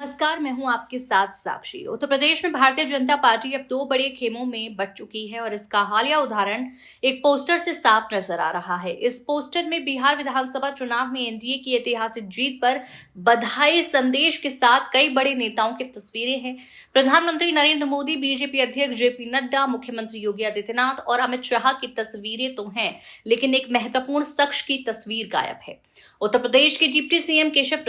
नमस्कार, मैं हूं आपके साथ साक्षी। उत्तर प्रदेश में भारतीय जनता पार्टी अब दो बड़े खेमों में बंट चुकी है और इसका हालिया उदाहरण एक पोस्टर से साफ नजर आ रहा है। इस पोस्टर में बिहार विधानसभा चुनाव में एनडीए की ऐतिहासिक जीत पर बधाई संदेश के साथ कई बड़े नेताओं की तस्वीरें हैं। प्रधानमंत्री नरेंद्र मोदी, बीजेपी अध्यक्ष जेपी नड्डा, मुख्यमंत्री योगी आदित्यनाथ और अमित शाह की तस्वीरें तो हैं, लेकिन एक महत्वपूर्ण शख्स की तस्वीर गायब है। उत्तर प्रदेश के डिप्टी सीएम केशव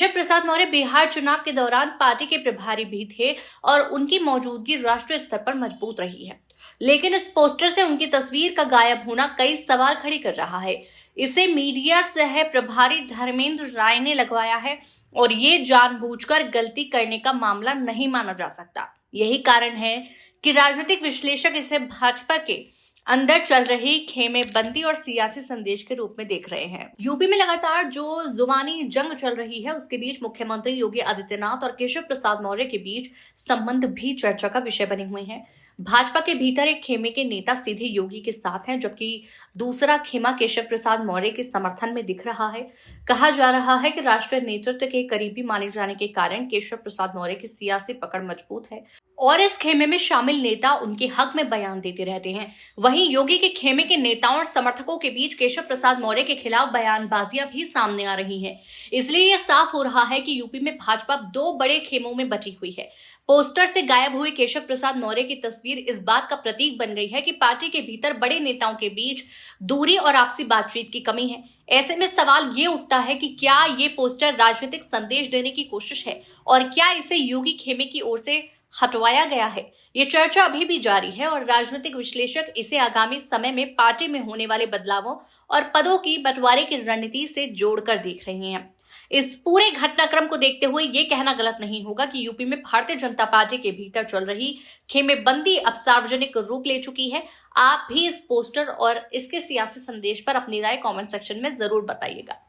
प्रसाद मौर्य बिहार चुनाव के दौरान पार्टी के प्रभारी भी थे और उनकी मौजूदगी राष्ट्रीय स्तर पर मजबूत रही है। लेकिन इस पोस्टर से उनकी तस्वीर का गायब होना कई सवाल खड़े कर रहा है। इसे मीडिया सह प्रभारी धर्मेंद्र राय ने लगवाया है और ये जानबूझकर गलती करने का मामला नहीं माना जा सकता। यही कारण है कि राजनीतिक विश्लेषक इसे भाजपा के अंदर चल रही खेमेबंदी और सियासी संदेश के रूप में देख रहे हैं। यूपी में लगातार जो जुबानी जंग चल रही है, उसके बीच मुख्यमंत्री योगी आदित्यनाथ और केशव प्रसाद मौर्य के बीच संबंध भी चर्चा का विषय बने हुए हैं। भाजपा के भीतर एक खेमे के नेता सीधे योगी के साथ हैं, जबकि दूसरा खेमा केशव प्रसाद मौर्य के समर्थन में दिख रहा है। कहा जा रहा है कि राष्ट्रीय नेतृत्व के करीबी माने जाने के कारण केशव प्रसाद मौर्य की सियासी पकड़ मजबूत है और इस खेमे में शामिल नेता उनके हक में बयान देते रहते हैं। वहीं योगी के खेमे के नेताओं और समर्थकों के बीच केशव प्रसाद मौर्य के खिलाफ बयानबाजियां भी सामने आ रही हैं। इसलिए यह साफ हो रहा है कि यूपी में भाजपा दो बड़े खेमों में बटी हुई है। पोस्टर से गायब हुए केशव प्रसाद मौर्य की तस्वीर इस बात का प्रतीक बन गई है कि पार्टी के भीतर बड़े नेताओं के बीच दूरी और आपसी बातचीत की कमी है। ऐसे में सवाल ये उठता है कि क्या ये पोस्टर राजनीतिक संदेश देने की कोशिश है और क्या इसे योगी खेमे की ओर से हटवाया गया है। ये चर्चा अभी भी जारी है और राजनीतिक विश्लेषक इसे आगामी समय में पार्टी में होने वाले बदलावों और पदों की बंटवारे की रणनीति से जोड़कर देख रहे हैं। इस पूरे घटनाक्रम को देखते हुए ये कहना गलत नहीं होगा कि यूपी में भारतीय जनता पार्टी के भीतर चल रही खेमेबंदी अब सार्वजनिक रूप ले चुकी है। आप भी इस पोस्टर और इसके सियासी संदेश पर अपनी राय कमेंट सेक्शन में जरूर बताइएगा।